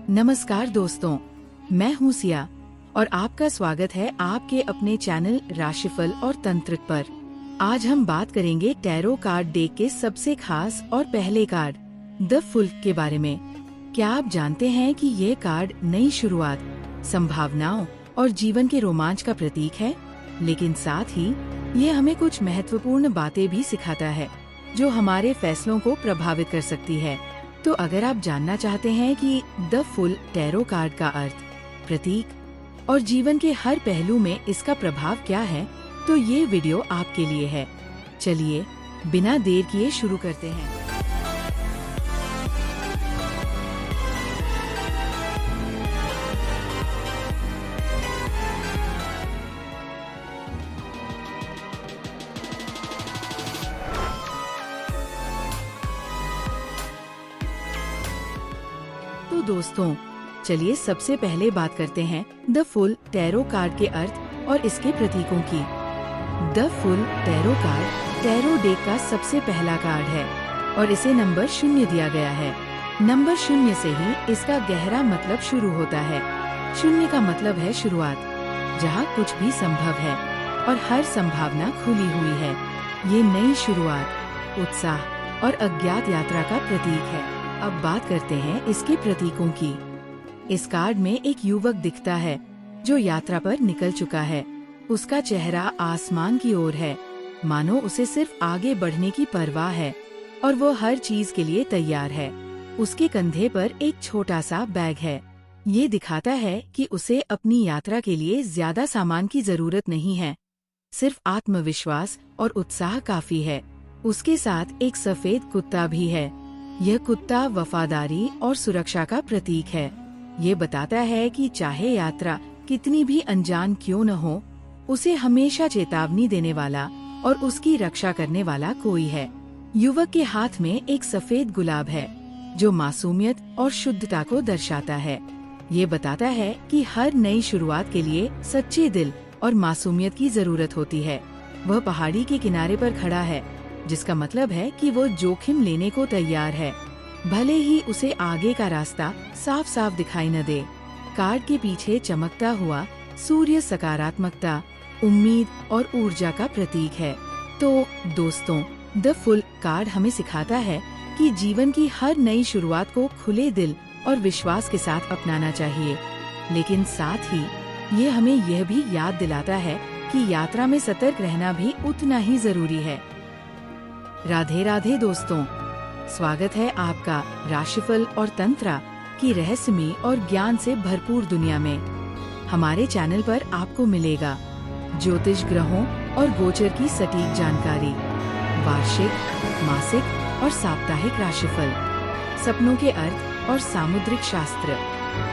नमस्कार दोस्तों, मैं हूँ सिया और आपका स्वागत है आपके अपने चैनल राशिफल और तंत्र पर। आज हम बात करेंगे टैरो कार्ड डेक के सबसे खास और पहले कार्ड द फुल के बारे में। क्या आप जानते हैं कि ये कार्ड नई शुरुआत, संभावनाओं और जीवन के रोमांच का प्रतीक है, लेकिन साथ ही ये हमें कुछ महत्वपूर्ण बातें भी सिखाता है जो हमारे फैसलों को प्रभावित कर सकती है। तो अगर आप जानना चाहते हैं कि द फुल टैरो कार्ड का अर्थ, प्रतीक और जीवन के हर पहलू में इसका प्रभाव क्या है, तो ये वीडियो आपके लिए है। चलिए बिना देर किए शुरू करते हैं। तो दोस्तों, चलिए सबसे पहले बात करते हैं द फुल टैरो कार्ड के अर्थ और इसके प्रतीकों की। The full tarot card tarot deck का सबसे पहला कार्ड है और इसे नंबर 0 दिया गया है। नंबर 0 से ही इसका गहरा मतलब शुरू होता है। 0 का मतलब है शुरुआत, जहाँ कुछ भी संभव है और हर संभावना खुली हुई है। ये नई शुरुआत, उत्साह और अज्ञात यात्रा का प्रतीक है। अब बात करते हैं इसके प्रतीकों की। इस कार्ड में एक युवक दिखता है जो यात्रा पर निकल चुका है। उसका चेहरा आसमान की ओर है, मानो उसे सिर्फ आगे बढ़ने की परवाह है और वो हर चीज के लिए तैयार है। उसके कंधे पर एक छोटा सा बैग है। ये दिखाता है कि उसे अपनी यात्रा के लिए ज्यादा सामान की जरूरत नहीं है, सिर्फ आत्मविश्वास और उत्साह काफी है। उसके साथ एक सफेद कुत्ता भी है। यह कुत्ता वफादारी और सुरक्षा का प्रतीक है। ये बताता है कि चाहे यात्रा कितनी भी अनजान क्यों न हो, उसे हमेशा चेतावनी देने वाला और उसकी रक्षा करने वाला कोई है। युवक के हाथ में एक सफेद गुलाब है जो मासूमियत और शुद्धता को दर्शाता है। ये बताता है कि हर नई शुरुआत के लिए सच्चे दिल और मासूमियत की जरूरत होती है। वह पहाड़ी के किनारे पर खड़ा है, जिसका मतलब है कि वो जोखिम लेने को तैयार है, भले ही उसे आगे का रास्ता साफ साफ दिखाई न दे। कार्ड के पीछे चमकता हुआ सूर्य सकारात्मकता, उम्मीद और ऊर्जा का प्रतीक है। तो दोस्तों, द फुल कार्ड हमें सिखाता है कि जीवन की हर नई शुरुआत को खुले दिल और विश्वास के साथ अपनाना चाहिए, लेकिन साथ ही ये हमें यह भी याद दिलाता है कि यात्रा में सतर्क रहना भी उतना ही जरूरी है। राधे राधे दोस्तों, स्वागत है आपका राशिफल और तंत्र की रहस्यमयी और ज्ञान से भरपूर दुनिया में। हमारे चैनल पर आपको मिलेगा ज्योतिष ग्रहों और गोचर की सटीक जानकारी, वार्षिक, मासिक और साप्ताहिक राशिफल, सपनों के अर्थ और सामुद्रिक शास्त्र,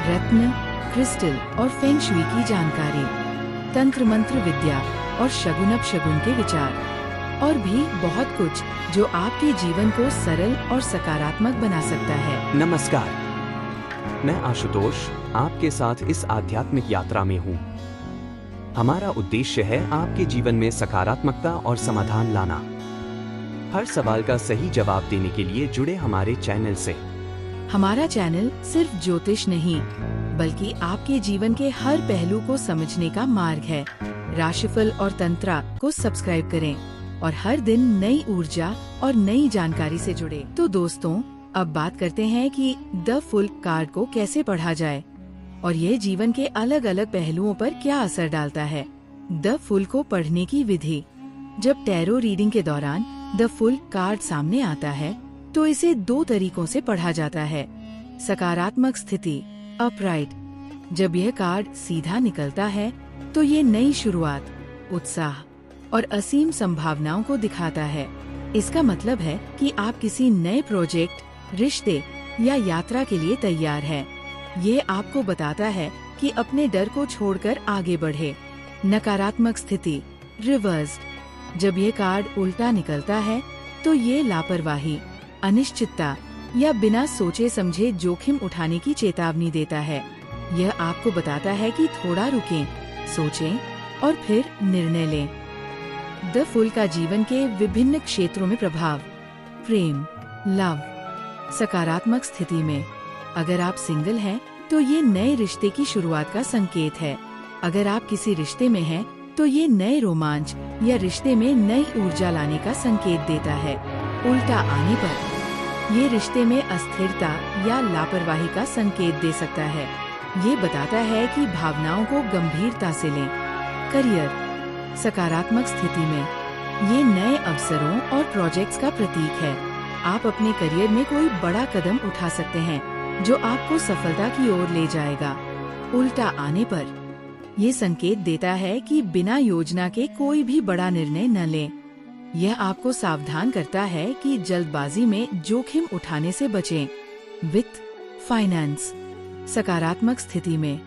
रत्न, क्रिस्टल और फेंग शुई की जानकारी, तंत्र मंत्र विद्या और शगुन अपशगुन के विचार, और भी बहुत कुछ जो आपके जीवन को सरल और सकारात्मक बना सकता है। नमस्कार, मैं आशुतोष आपके साथ इस आध्यात्मिक यात्रा में हूँ। हमारा उद्देश्य है आपके जीवन में सकारात्मकता और समाधान लाना। हर सवाल का सही जवाब देने के लिए जुड़े हमारे चैनल से। हमारा चैनल सिर्फ ज्योतिष नहीं, बल्कि आपके जीवन के हर पहलू को समझने का मार्ग है। राशिफल और तंत्र को सब्सक्राइब करें और हर दिन नई ऊर्जा और नई जानकारी से जुड़े। तो दोस्तों, अब बात करते हैं कि द फुल कार्ड को कैसे पढ़ा जाए और ये जीवन के अलग अलग पहलुओं पर क्या असर डालता है। द फुल को पढ़ने की विधि। जब टैरो रीडिंग के दौरान द फुल कार्ड सामने आता है, तो इसे 2 तरीकों से पढ़ा जाता है। सकारात्मक स्थिति, अपराइट। जब यह कार्ड सीधा निकलता है, तो ये नई शुरुआत, उत्साह और असीम संभावनाओं को दिखाता है। इसका मतलब है कि आप किसी नए प्रोजेक्ट, रिश्ते या यात्रा के लिए तैयार हैं। ये आपको बताता है कि अपने डर को छोड़कर आगे बढ़े। नकारात्मक स्थिति, रिवर्स्ड। जब ये कार्ड उल्टा निकलता है, तो ये लापरवाही, अनिश्चितता या बिना सोचे समझे जोखिम उठाने की चेतावनी देता है। यह आपको बताता है कि थोड़ा रुकें, सोचें और फिर निर्णय लें। द फुल का जीवन के विभिन्न क्षेत्रों में प्रभाव। प्रेम, लव। सकारात्मक स्थिति में अगर आप सिंगल हैं तो ये नए रिश्ते की शुरुआत का संकेत है। अगर आप किसी रिश्ते में हैं, तो ये नए रोमांच या रिश्ते में नई ऊर्जा लाने का संकेत देता है। उल्टा आने पर ये रिश्ते में अस्थिरता या लापरवाही का संकेत दे सकता है। ये बताता है कि भावनाओं को गंभीरता से लें। करियर, सकारात्मक स्थिति में ये नए अवसरों और प्रोजेक्ट्स का प्रतीक है। आप अपने करियर में कोई बड़ा कदम उठा सकते हैं जो आपको सफलता की ओर ले जाएगा। उल्टा आने पर ये संकेत देता है कि बिना योजना के कोई भी बड़ा निर्णय न लें। यह आपको सावधान करता है कि जल्दबाजी में जोखिम उठाने से बचें। वित्त, फाइनेंस, सकारात्मक स्थिति में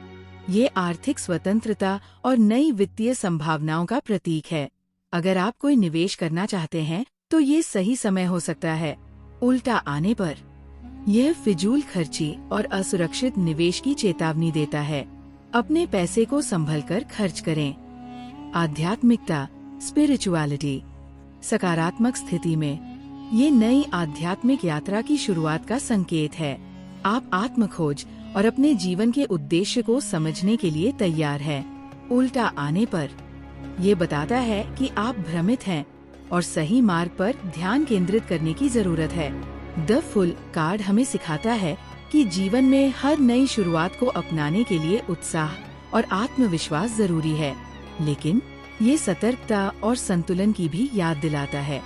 ये आर्थिक स्वतंत्रता और नई वित्तीय संभावनाओं का प्रतीक है। अगर आप कोई निवेश करना चाहते हैं तो ये सही समय हो सकता है। उल्टा आने पर यह फिजूल खर्ची और असुरक्षित निवेश की चेतावनी देता है। अपने पैसे को संभलकर खर्च करें। आध्यात्मिकता, स्पिरिचुअलिटी, सकारात्मक स्थिति में ये नई आध्यात्मिक यात्रा की शुरुआत का संकेत है। आप आत्मखोज और अपने जीवन के उद्देश्य को समझने के लिए तैयार हैं। उल्टा आने पर ये बताता है कि आप भ्रमित हैं और सही मार्ग पर ध्यान केंद्रित करने की जरूरत है। द फुल कार्ड हमें सिखाता है कि जीवन में हर नई शुरुआत को अपनाने के लिए उत्साह और आत्मविश्वास जरूरी है, लेकिन ये सतर्कता और संतुलन की भी याद दिलाता है।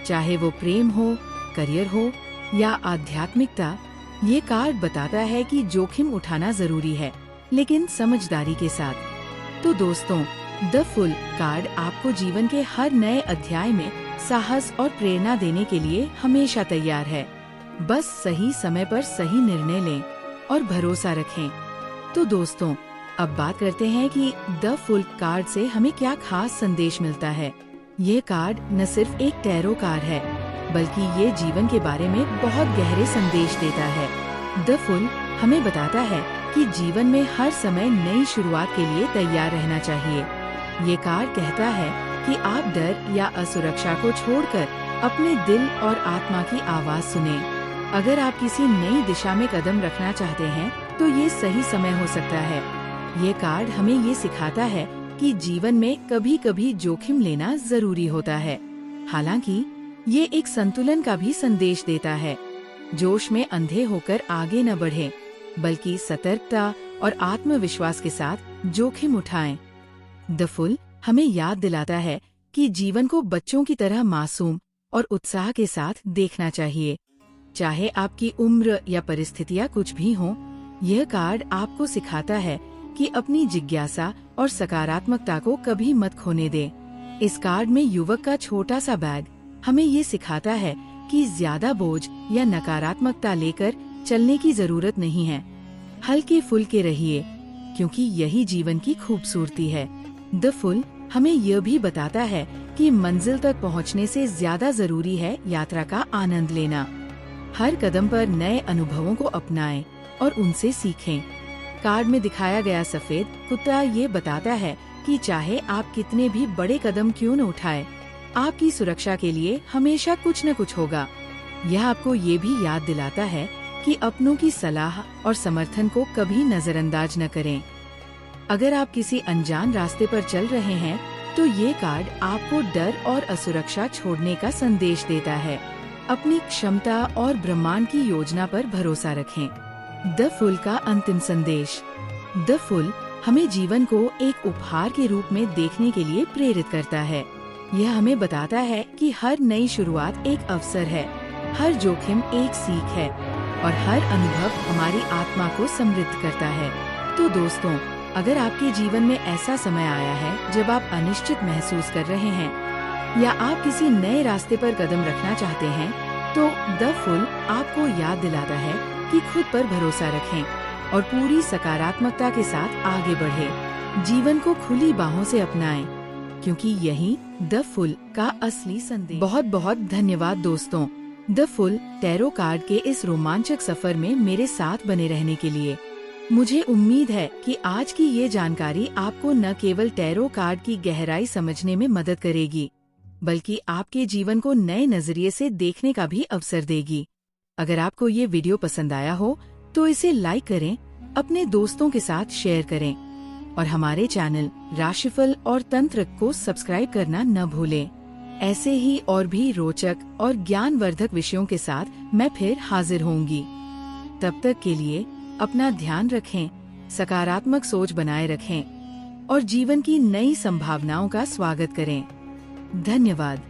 चाहे वो प्रेम हो, करियर हो या आध्यात्मिकता, ये कार्ड बताता है कि जोखिम उठाना जरूरी है, लेकिन समझदारी के साथ। तो दोस्तों, द फुल कार्ड आपको जीवन के हर नए अध्याय में साहस और प्रेरणा देने के लिए हमेशा तैयार है। बस सही समय पर सही निर्णय लें और भरोसा रखें। तो दोस्तों, अब बात करते हैं कि द फुल कार्ड से हमें क्या खास संदेश मिलता है। ये कार्ड न सिर्फ एक टैरो कार्ड है, बल्कि ये जीवन के बारे में बहुत गहरे संदेश देता है। द फुल हमें बताता है कि जीवन में हर समय नई शुरुआत के लिए तैयार रहना चाहिए। ये कार्ड कहता है कि आप डर या असुरक्षा को छोड़कर अपने दिल और आत्मा की आवाज सुने। अगर आप किसी नई दिशा में कदम रखना चाहते हैं, तो ये सही समय हो सकता है। ये कार्ड हमें ये सिखाता है कि जीवन में कभी कभी जोखिम लेना जरूरी होता है। हालांकि ये एक संतुलन का भी संदेश देता है। जोश में अंधे होकर आगे न बढ़ें, बल्कि सतर्कता और आत्मविश्वास के साथ जोखिम उठाएं। द फुल हमें याद दिलाता है कि जीवन को बच्चों की तरह मासूम और उत्साह के साथ देखना चाहिए। चाहे आपकी उम्र या परिस्थितियां कुछ भी हों, यह कार्ड आपको सिखाता है कि अपनी जिज्ञासा और सकारात्मकता को कभी मत खोने दें। इस कार्ड में युवक का छोटा सा बैग हमें ये सिखाता है कि ज्यादा बोझ या नकारात्मकता लेकर चलने की जरूरत नहीं है। हल्के फुल्के रहिए, क्योंकि यही जीवन की खूबसूरती है। द फुल हमें यह भी बताता है कि मंजिल तक पहुंचने से ज्यादा जरूरी है यात्रा का आनंद लेना। हर कदम पर नए अनुभवों को अपनाएं और उनसे सीखें। कार्ड में दिखाया गया सफेद कुत्ता ये बताता है कि चाहे आप कितने भी बड़े कदम क्यों न उठाएं, आपकी सुरक्षा के लिए हमेशा कुछ न कुछ होगा। यह आपको ये भी याद दिलाता है कि अपनों की सलाह और समर्थन को कभी नजरअंदाज न करें। अगर आप किसी अनजान रास्ते पर चल रहे हैं, तो ये कार्ड आपको डर और असुरक्षा छोड़ने का संदेश देता है। अपनी क्षमता और ब्रह्मांड की योजना पर भरोसा रखें। द फुल का अंतिम संदेश। द फुल हमें जीवन को एक उपहार के रूप में देखने के लिए प्रेरित करता है। यह हमें बताता है कि हर नई शुरुआत एक अवसर है, हर जोखिम एक सीख है और हर अनुभव हमारी आत्मा को समृद्ध करता है। तो दोस्तों, अगर आपके जीवन में ऐसा समय आया है जब आप अनिश्चित महसूस कर रहे हैं या आप किसी नए रास्ते पर कदम रखना चाहते हैं, तो द फुल आपको याद दिलाता है कि खुद पर भरोसा रखें और पूरी सकारात्मकता के साथ आगे बढ़ें। जीवन को खुली बाहों से अपनाएं, क्योंकि यही द फुल का असली संदेश। बहुत बहुत धन्यवाद दोस्तों, द फुल टैरो कार्ड के इस रोमांचक सफर में मेरे साथ बने रहने के लिए। मुझे उम्मीद है कि आज की ये जानकारी आपको न केवल टैरो कार्ड की गहराई समझने में मदद करेगी, बल्कि आपके जीवन को नए नजरिए से देखने का भी अवसर देगी। अगर आपको ये वीडियो पसंद आया हो, तो इसे लाइक करें, अपने दोस्तों के साथ शेयर करें और हमारे चैनल राशिफल और तंत्र को सब्सक्राइब करना न भूलें। ऐसे ही और भी रोचक और ज्ञानवर्धक विषयों के साथ मैं फिर हाजिर होंगी। तब तक के लिए अपना ध्यान रखें, सकारात्मक सोच बनाए रखें और जीवन की नई संभावनाओं का स्वागत करें। धन्यवाद।